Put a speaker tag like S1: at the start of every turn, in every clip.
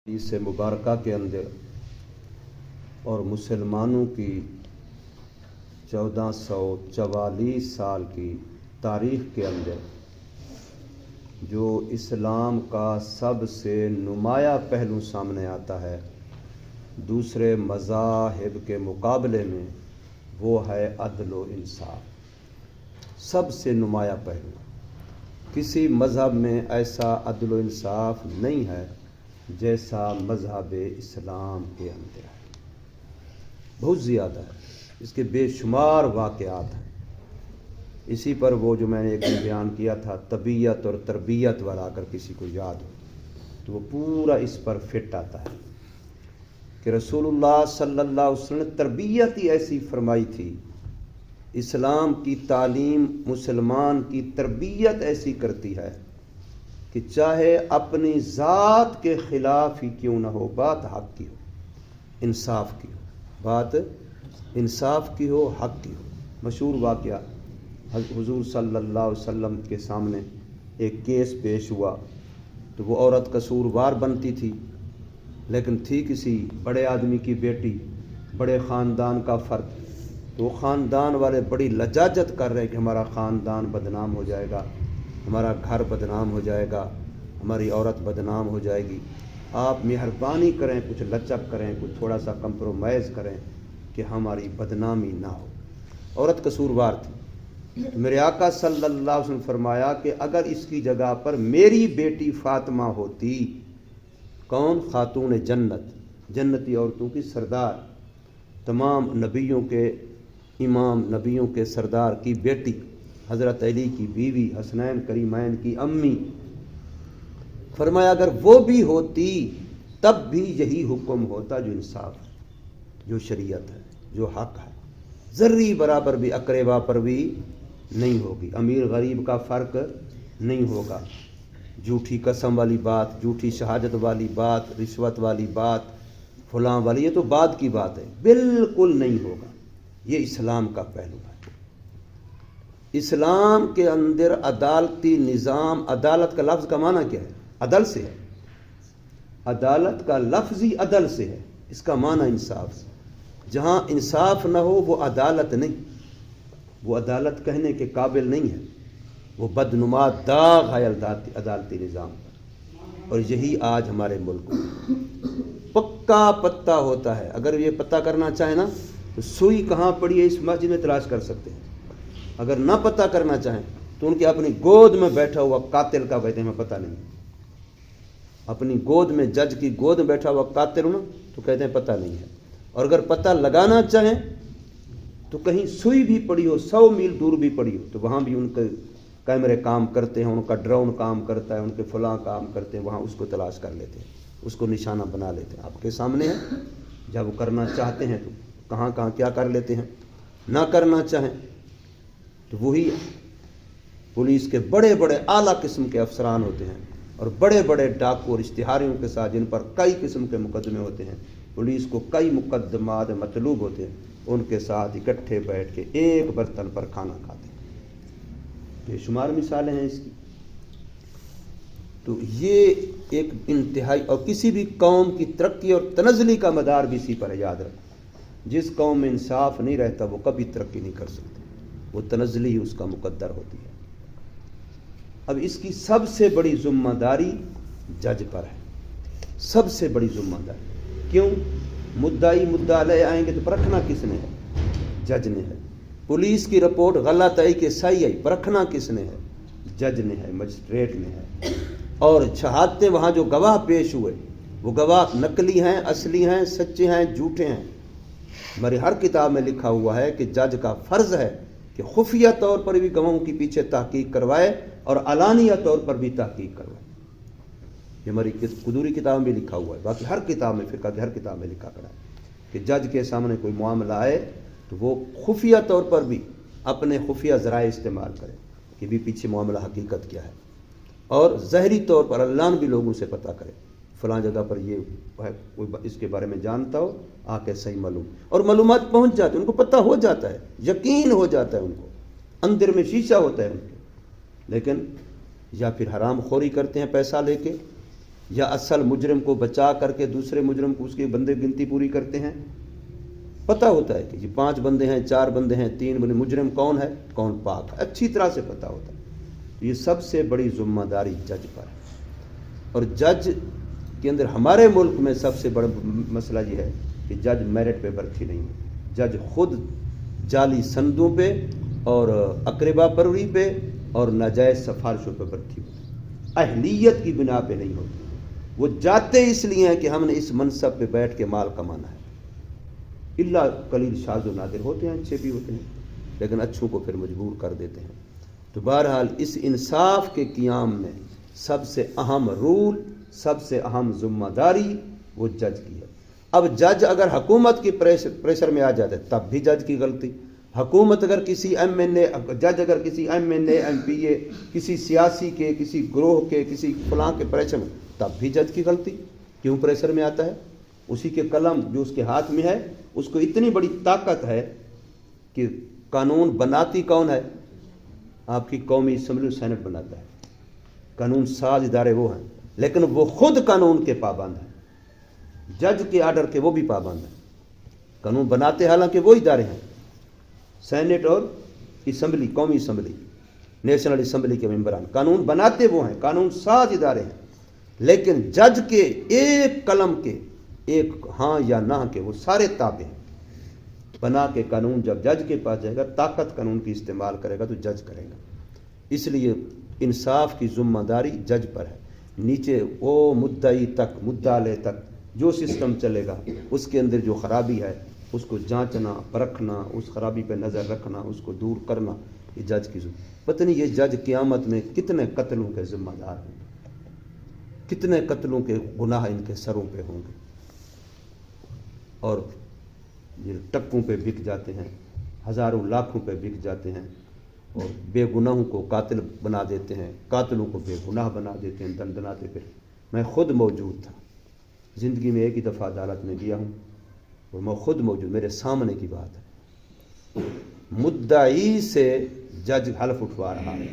S1: حدیث مبارکہ کے اندر اور مسلمانوں کی 1444 سال کی تاریخ کے اندر جو اسلام کا سب سے نمایاں پہلو سامنے آتا ہے دوسرے مذاہب کے مقابلے میں، وہ ہے عدل و انصاف۔ سب سے نمایاں پہلو، کسی مذہب میں ایسا عدل و انصاف نہیں ہے جیسا مذہب اسلام کے اندر ہے۔ بہت زیادہ ہے، اس کے بے شمار واقعات ہیں۔ اسی پر وہ جو میں نے ایک دن بیان کیا تھا طبیعت اور تربیت والا، اگر کسی کو یاد ہو تو وہ پورا اس پر فٹ آتا ہے کہ رسول اللہ صلی اللہ علیہ وسلم نے تربیت ہی ایسی فرمائی تھی، اسلام کی تعلیم مسلمان کی تربیت ایسی کرتی ہے کہ چاہے اپنی ذات کے خلاف ہی کیوں نہ ہو، بات حق کی ہو، انصاف کی ہو، بات انصاف کی ہو، حق کی ہو۔ مشہور واقعہ، حضور صلی اللہ علیہ وسلم کے سامنے ایک کیس پیش ہوا تو وہ عورت قصوروار بنتی تھی، لیکن تھی کسی بڑے آدمی کی بیٹی، بڑے خاندان کا فرد، تو وہ خاندان والے بڑی لجاجت کر رہے کہ ہمارا خاندان بدنام ہو جائے گا، ہمارا گھر بدنام ہو جائے گا، ہماری عورت بدنام ہو جائے گی، آپ مہربانی کریں، کچھ لچک کریں، کچھ تھوڑا سا کمپرومائز کریں کہ ہماری بدنامی نہ ہو۔ عورت قصوروار تھی، تو میرے آقا صلی اللہ علیہ وسلم فرمایا کہ اگر اس کی جگہ پر میری بیٹی فاطمہ ہوتی، کون؟ خاتون جنت، جنتی عورتوں کی سردار، تمام نبیوں کے امام، نبیوں کے سردار کی بیٹی، حضرت علی کی بیوی، حسنین کریمین کی امی، فرمایا اگر وہ بھی ہوتی تب بھی یہی حکم ہوتا جو انصاف ہے، جو شریعت ہے، جو حق ہے، ذرے برابر بھی اقربا پر بھی نہیں ہوگی، امیر غریب کا فرق نہیں ہوگا، جھوٹی قسم والی بات، جھوٹی شہادت والی بات، رشوت والی بات، فلاں والی، یہ تو بعد کی بات ہے، بالکل نہیں ہوگا۔ یہ اسلام کا پہلو ہے۔ اسلام کے اندر عدالتی نظام، عدالت کا لفظ کا معنی کیا ہے؟ عدل سے ہے، عدالت کا لفظ ہی عدل سے ہے، اس کا معنی انصاف سے۔ جہاں انصاف نہ ہو وہ عدالت نہیں، وہ عدالت کہنے کے قابل نہیں ہے، وہ بدنما داغ ہے عدالتی نظام پر۔ اور یہی آج ہمارے ملک میں پکا پتہ ہوتا ہے، اگر یہ پتہ کرنا چاہیں نا تو سوئی کہاں پڑی ہے اس مسجد میں تلاش کر سکتے ہیں، اگر نہ پتہ کرنا چاہیں تو ان کے اپنی گود میں بیٹھا ہوا قاتل کا کہتے ہیں ہمیں پتہ نہیں، اپنی گود میں، جج کی گود میں بیٹھا ہوا قاتل ہوں تو کہتے ہیں پتہ نہیں ہے۔ اور اگر پتہ لگانا چاہیں تو کہیں سوئی بھی پڑی ہو، 100 میل دور بھی پڑی ہو، تو وہاں بھی ان کے کیمرے کام کرتے ہیں، ان کا ڈرون کام کرتا ہے، ان کے فلاں کام کرتے ہیں، وہاں اس کو تلاش کر لیتے ہیں، اس کو نشانہ بنا لیتے ہیں، آپ کے سامنے ہے۔ جب وہ کرنا چاہتے ہیں تو کہاں کہاں کیا کر لیتے ہیں، نہ کرنا چاہیں تو وہی پولیس کے بڑے بڑے اعلیٰ قسم کے افسران ہوتے ہیں اور بڑے بڑے ڈاکو اور اشتہاریوں کے ساتھ، جن پر کئی قسم کے مقدمے ہوتے ہیں، پولیس کو کئی مقدمات مطلوب ہوتے ہیں، ان کے ساتھ اکٹھے بیٹھ کے ایک برتن پر کھانا کھاتے ہیں۔ بے شمار مثالیں ہیں اس کی۔ تو یہ ایک انتہائی، اور کسی بھی قوم کی ترقی اور تنزلی کا مدار بھی اسی پر ہے، یاد رکھیں۔ جس قوم میں انصاف نہیں رہتا وہ کبھی ترقی نہیں کر سکتی، وہ تنزلی ہی اس کا مقدر ہوتی ہے۔ اب اس کی سب سے بڑی ذمہ داری جج پر ہے، سب سے بڑی ذمہ داری۔ کیوں؟ مدعی مدعا علیہ آئیں گے تو پرکھنا کس نے ہے؟ جج نے ہے۔ پولیس کی رپورٹ غلط آئی کہ صحیح آئی، پرکھنا کس نے ہے؟ جج نے ہے، مجسٹریٹ نے ہے۔ اور شہادتیں، وہاں جو گواہ پیش ہوئے وہ گواہ نقلی ہیں، اصلی ہیں، سچے ہیں، جھوٹے ہیں؟ ہماری ہر کتاب میں لکھا ہوا ہے کہ جج کا فرض ہے کہ خفیہ طور پر بھی گواہوں کے پیچھے تحقیق کروائے اور علانیہ طور پر بھی تحقیق کروائے۔ یہ ہماری قدوری کتاب میں بھی لکھا ہوا ہے، باقی ہر کتاب میں، فقہ کی ہر کتاب میں لکھا پڑا ہے کہ جج کے سامنے کوئی معاملہ آئے تو وہ خفیہ طور پر بھی اپنے خفیہ ذرائع استعمال کرے کہ بھی پیچھے معاملہ حقیقت کیا ہے، اور ظاہری طور پر علان بھی لوگوں سے پتہ کرے فلاں جگہ پر یہ ہے، کوئی اس کے بارے میں جانتا ہو آ کے صحیح معلوم، اور معلومات پہنچ جاتی، ان کو پتہ ہو جاتا ہے، یقین ہو جاتا ہے، ان کو اندر میں شیشہ ہوتا ہے ان کے، لیکن یا پھر حرام خوری کرتے ہیں پیسہ لے کے، یا اصل مجرم کو بچا کر کے دوسرے مجرم کو اس کے بندے گنتی پوری کرتے ہیں؟ پتہ ہوتا ہے کہ یہ 5 بندے ہیں، 4 بندے ہیں، 3 بندے، مجرم کون ہے کون پاک ہے، اچھی طرح سے پتہ ہوتا ہے. یہ سب سے بڑی ذمہ داری جج پر ہے. اور جج کے اندر ہمارے ملک میں سب سے بڑا مسئلہ یہ ہے کہ جج میرٹ پہ برتی نہیں ہے. جج خود جعلی سندوں پہ اور اقربا پروری پہ اور ناجائز سفارشوں پہ برتی ہوتی، اہلیت کی بنا پہ نہیں ہوتی. وہ جاتے اس لیے ہیں کہ ہم نے اس منصب پہ بیٹھ کے مال کمانا ہے. اللہ قلیل شاذ و نادر ہوتے ہیں، اچھے بھی ہوتے ہیں، لیکن اچھوں کو پھر مجبور کر دیتے ہیں. تو بہرحال اس انصاف کے قیام میں سب سے اہم رول، سب سے اہم ذمہ داری وہ جج کی ہے. اب جج اگر حکومت کی پریشر میں آ جاتا ہے تب بھی جج کی غلطی. حکومت اگر کسی جج اگر کسی ایم پی اے، کسی سیاسی کے، کسی گروہ کے، کسی فلاں کے پریشر میں، تب بھی جج کی غلطی. کیوں پریشر میں آتا ہے؟ اسی کے قلم جو اس کے ہاتھ میں ہے، اس کو اتنی بڑی طاقت ہے کہ قانون بناتی کون ہے؟ آپ کی قومی اسمبلی سینٹ بناتا ہے. قانون ساز ادارے وہ ہیں، لیکن وہ خود قانون کے پابند ہیں. جج کے آرڈر کے وہ بھی پابند ہیں. قانون بناتے حالانکہ وہ ادارے ہیں، سینٹ اور اسمبلی، قومی اسمبلی، نیشنل اسمبلی کے ممبران. قانون بناتے وہ ہیں، قانون ساز ادارے ہیں. لیکن جج کے ایک قلم کے، ایک ہاں یا نہ کے، وہ سارے تابع ہیں. بنا کے قانون جب جج کے پاس جائے گا، طاقت قانون کی استعمال کرے گا تو جج کرے گا. اس لیے انصاف کی ذمہ داری جج پر ہے. نیچے وہ مدعی تک، مدعا تک جو سسٹم چلے گا، اس کے اندر جو خرابی ہے اس کو جانچنا، پرکھنا، اس خرابی پہ نظر رکھنا، اس کو دور کرنا، یہ جج کی ذمہ. پتہ نہیں یہ جج قیامت میں کتنے قتلوں کے ذمہ دار ہوں گے، کتنے قتلوں کے گناہ ان کے سروں پہ ہوں گے. اور یہ ٹکوں پہ بک جاتے ہیں، ہزاروں لاکھوں پہ بک جاتے ہیں، اور بے گناہوں کو قاتل بنا دیتے ہیں، قاتلوں کو بے گناہ بنا دیتے ہیں، دندناتے پھر. میں خود موجود تھا، زندگی میں ایک ہی دفعہ عدالت میں گیا ہوں، اور میں خود موجود، میرے سامنے کی بات ہے. مدعی سے جج حلف اٹھوا رہا ہے.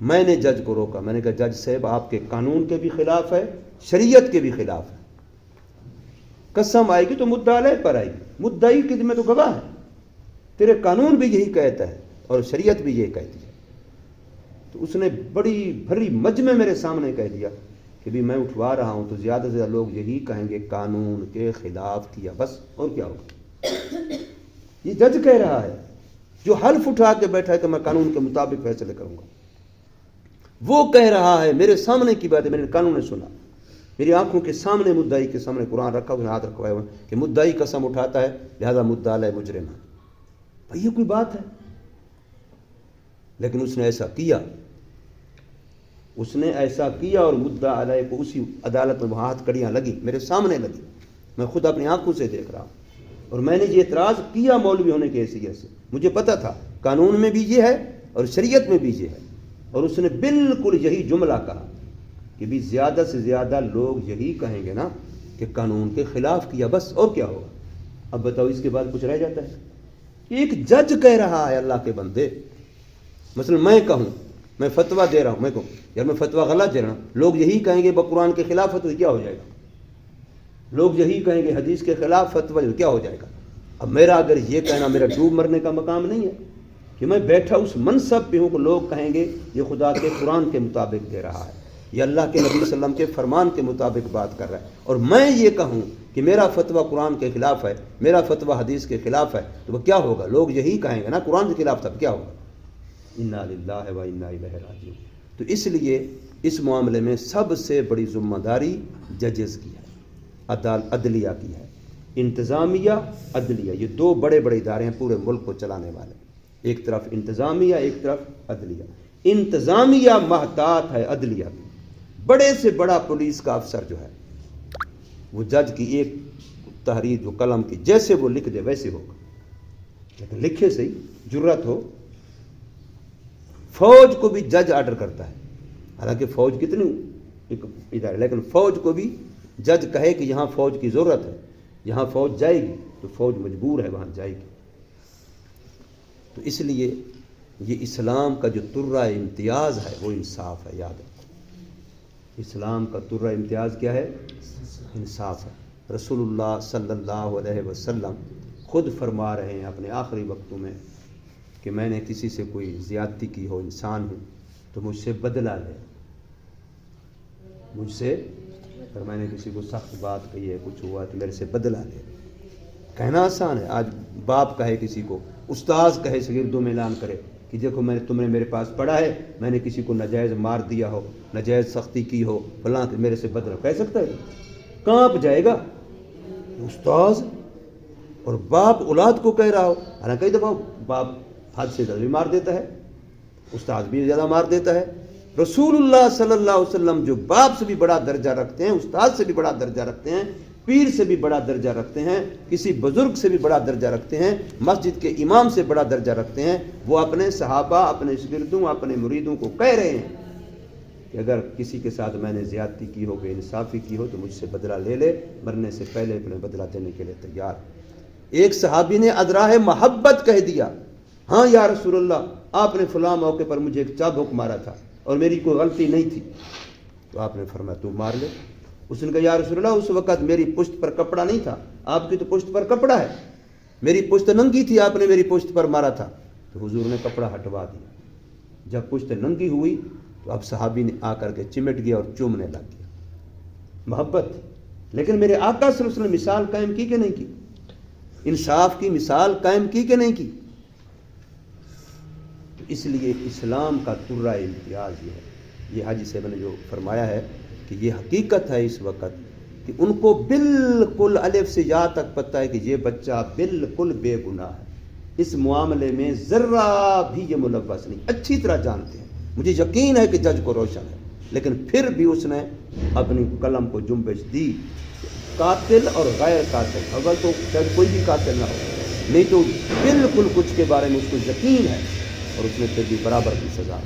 S1: میں نے جج کو روکا، میں نے کہا جج صاحب آپ کے قانون کے بھی خلاف ہے، شریعت کے بھی خلاف ہے. قسم آئے گی تو مدعا علیہ پر آئے گی، مدعی کی میں تو گواہ ہے، تیرے قانون بھی یہی کہتا ہے اور شریعت بھی یہی کہتی ہے. تو اس نے بڑی بھری مجمع میرے سامنے کہہ دیا کہ بھی میں اٹھوا رہا ہوں تو زیادہ سے زیادہ لوگ یہی کہیں گے قانون کے خلاف کیا، بس اور کیا ہوگا. یہ جج کہہ رہا ہے جو حلف اٹھا کے بیٹھا ہے کہ میں قانون کے مطابق فیصلے کروں گا. وہ کہہ رہا ہے، میرے سامنے کی بات ہے، میں نے قانون نے سنا، میری آنکھوں کے سامنے مدعی کے سامنے قرآن رکھا ہوا، ہاتھ رکھا ہوا کہ مدعی قسم اٹھاتا ہے لہذا مدعا علیہ مجرم ہے. بھائی یہ کوئی بات ہے؟ لیکن اس نے ایسا کیا، اس نے ایسا کیا، اور مدعا علیہ کو اسی عدالت میں وہاں ہاتھ کڑیاں لگی، میرے سامنے لگی، میں خود اپنی آنکھوں سے دیکھ رہا ہوں. اور میں نے یہ اعتراض کیا مولوی ہونے کی حیثیت سے، مجھے پتا تھا قانون میں بھی یہ ہے اور شریعت میں بھی یہ ہے. اور اس نے بالکل یہی جملہ کہا کہ بھی زیادہ سے زیادہ لوگ یہی کہیں گے نا کہ قانون کے خلاف کیا، بس اور کیا ہوگا. اب بتاؤ اس کے بعد کچھ رہ جاتا ہے؟ ایک جج کہہ رہا ہے اللہ کے بندے، مثلا میں کہوں، میں فتویٰ دے رہا ہوں، میں کہوں یار میں فتویٰ غلط دے رہا ہوں، لوگ یہی کہیں گے قرآن کے خلاف فتویٰ، کیا ہو جائے گا؟ لوگ یہی کہیں گے حدیث کے خلاف فتویٰ، کیا ہو جائے گا؟ اب میرا اگر یہ کہنا میرا ڈوب مرنے کا مقام نہیں ہے کہ میں بیٹھا اس منصب پہ ہوں کہ لوگ کہیں گے یہ خدا کے قرآن کے مطابق دے رہا ہے، یہ اللہ کے نبی صلی اللہ علیہ وسلم کے فرمان کے مطابق بات کر رہا ہے، اور میں یہ کہوں کہ میرا فتویٰ قرآن کے خلاف ہے، میرا فتویٰ حدیث کے خلاف ہے، تو وہ کیا ہوگا؟ لوگ یہی کہیں گے نا قرآن کے خلاف، تب کیا ہوگا؟ انا للہ و انا الیہ راجعون. تو اس لیے اس معاملے میں سب سے بڑی ذمہ داری ججز کی ہے، عدلیہ کی ہے. انتظامیہ، عدلیہ، یہ دو بڑے بڑے ادارے ہیں پورے ملک کو چلانے والے، ایک طرف انتظامیہ، ایک طرف عدلیہ. انتظامیہ محتاط ہے عدلیہ کی. بڑے سے بڑا پولیس کا افسر جو ہے وہ جج کی ایک تحریر جو قلم کی جیسے وہ لکھ دے ویسے ہوگا، لیکن لکھے سے ہی جرت ہو. فوج کو بھی جج آرڈر کرتا ہے، حالانکہ فوج کتنی ایک ادارے، لیکن فوج کو بھی جج کہے کہ یہاں فوج کی ضرورت ہے، یہاں فوج جائے گی تو فوج مجبور ہے وہاں جائے گی. تو اس لیے یہ اسلام کا جو ترہ امتیاز ہے وہ انصاف ہے. یاد رکھو اسلام کا ترہ امتیاز کیا ہے؟ انصاف ہے۔ رسول اللہ صلی اللہ علیہ وسلم خود فرما رہے ہیں اپنے آخری وقتوں میں کہ میں نے کسی سے کوئی زیادتی کی ہو، انسان ہوں، تو مجھ سے بدلہ لے، مجھ سے، اگر میں نے کسی کو سخت بات کہی ہے، کچھ ہوا تو میرے سے بدلہ لے۔ کہنا آسان ہے، آج باپ کہے کسی کو، استاذ کہے شاگردوں میں اعلان کرے کہ دیکھو تم نے میرے پاس پڑھا ہے، میں نے کسی کو ناجائز مار دیا ہو، ناجائز سختی کی ہو، فلاں میرے سے بدلہ، کہہ سکتا ہے؟ کانپ جائے گا۔ استاذ اور باپ اولاد کو کہہ رہا ہو، حالانکہ کئی دفعہ باپ حد سے زیادہ بھی مار دیتا ہے، استاد بھی زیادہ مار دیتا ہے۔ رسول اللہ صلی اللہ علیہ وسلم جو باپ سے بھی بڑا درجہ رکھتے ہیں، استاد سے بھی بڑا درجہ رکھتے ہیں، پیر سے بھی بڑا درجہ رکھتے ہیں، کسی بزرگ سے بھی بڑا درجہ رکھتے ہیں، مسجد کے امام سے بڑا درجہ رکھتے ہیں، وہ اپنے صحابہ، اپنے شاگردوں، اپنے مریدوں کو کہہ رہے ہیں کہ اگر کسی کے ساتھ میں نے زیادتی کی ہو، بے انصافی کی ہو، تو مجھ سے بدلہ لے لے، مرنے سے پہلے اپنے بدلہ دینے کے لیے تیار۔ ایک صحابی نے ادراہ محبت کہہ دیا، ہاں یا رسول اللہ، آپ نے فلاں موقع پر مجھے ایک چابک مارا تھا اور میری کوئی غلطی نہیں تھی، تو آپ نے فرمایا تو مار لے۔ اس نے کہا یا رسول اللہ، اس وقت میری پشت پر کپڑا نہیں تھا، آپ کی تو پشت پر کپڑا ہے، میری پشت ننگی تھی، آپ نے میری پشت پر مارا تھا۔ تو حضور نے کپڑا ہٹوا دیا۔ جب پشت ننگی ہوئی تو اب صحابی نے آ کر کے چمٹ گیا اور چومنے لگ گیا، محبت تھی۔ لیکن میرے آقا صلی اللہ علیہ وسلم نے مثال قائم کی کہ نہیں کی؟ انصاف کی مثال قائم کی کہ نہیں کی؟ تو اس لیے اسلام کا ترہ امتیاز یہ ہے۔ یہ حاجی صاحب نے جو فرمایا ہے کہ یہ حقیقت ہے اس وقت کہ ان کو بالکل الف سے یا تک پتہ ہے کہ یہ بچہ بالکل بے گناہ ہے، اس معاملے میں ذرہ بھی یہ ملوث نہیں، اچھی طرح جانتے ہیں۔ مجھے یقین ہے کہ جج کو روشن ہے، لیکن پھر بھی اس نے اپنی قلم کو جنبش دی۔ قاتل اور غیر قاتل، اول تو شاید کوئی بھی قاتل نہ ہو، نہیں تو بالکل کچھ کے بارے میں اس کو یقین ہے، اور اس نے پھر بھی برابر کی سزا۔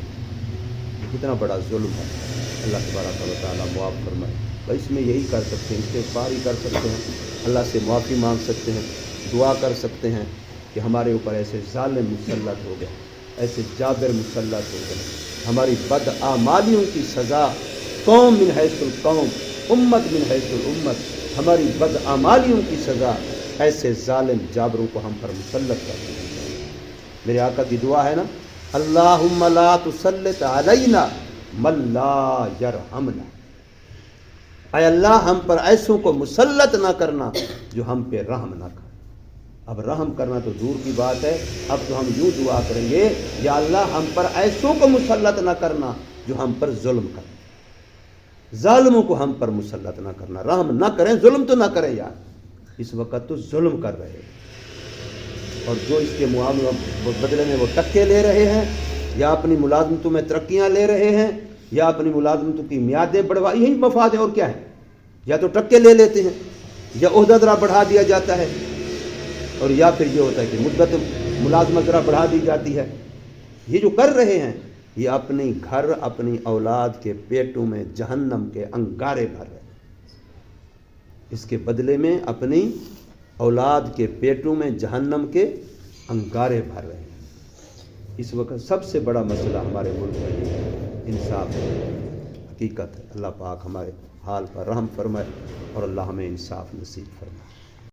S1: کتنا بڑا ظلم ہے، اللہ تبارک و تعالیٰ معاف فرمائے۔ اس میں یہی کر سکتے ہیں، استغفار ہی کر سکتے ہیں، اللہ سے معافی مانگ سکتے ہیں، دعا کر سکتے ہیں کہ ہمارے اوپر ایسے ظالم مسلط ہو گئے، ایسے جابر مسلط ہو گئے، ہماری بد اعمالیوں کی سزا، قوم من حیث القوم، امت من حیث الامت، ہماری بد اعمالیوں کی سزا ایسے ظالم جابروں کو ہم پر مسلط کر دیں۔ میرے آقا کی دعا ہے نا، اللہم لا تسلط علینا من لا یرحمنا، اے اللہ ہم پر ایسوں کو مسلط نہ کرنا جو ہم پہ رحم نہ کریں۔ اب رحم کرنا تو دور کی بات ہے، اب تو ہم یوں دعا کریں گے، یا اللہ ہم پر ایسوں کو مسلط نہ کرنا جو ہم پر ظلم کریں، ظالموں کو ہم پر مسلط نہ کرنا، رحم نہ کریں، ظلم تو نہ کریں یار، اس وقت تو ظلم کر رہے ہیں، اور جو اس کے معاملے بدلے میں وہ ٹکے لے رہے ہیں، یا اپنی ملازمتوں میں ترقیاں لے رہے ہیں، یا اپنی ملازمتوں کی میعادیں بڑھوا، یہی مفاد ہے اور کیا ہے؟ یا تو ٹکے لے لیتے ہیں، یا عہدہ ذرا بڑھا دیا جاتا ہے، اور یا پھر یہ ہوتا ہے کہ مدت ملازمت ذرا بڑھا دی جاتی ہے۔ یہ جو کر رہے ہیں یہ اپنی گھر، اپنی اولاد کے پیٹوں میں جہنم کے انگارے بھر رہے ہیں، اس کے بدلے میں اپنی اولاد کے پیٹوں میں جہنم کے انگارے بھر رہے ہیں۔ اس وقت سب سے بڑا مسئلہ ہمارے ملک میں یہ ہے، انصاف ہے، حقیقت ہے۔ اللہ پاک ہمارے حال پر رحم فرمائے اور اللہ ہمیں انصاف نصیب فرمائے۔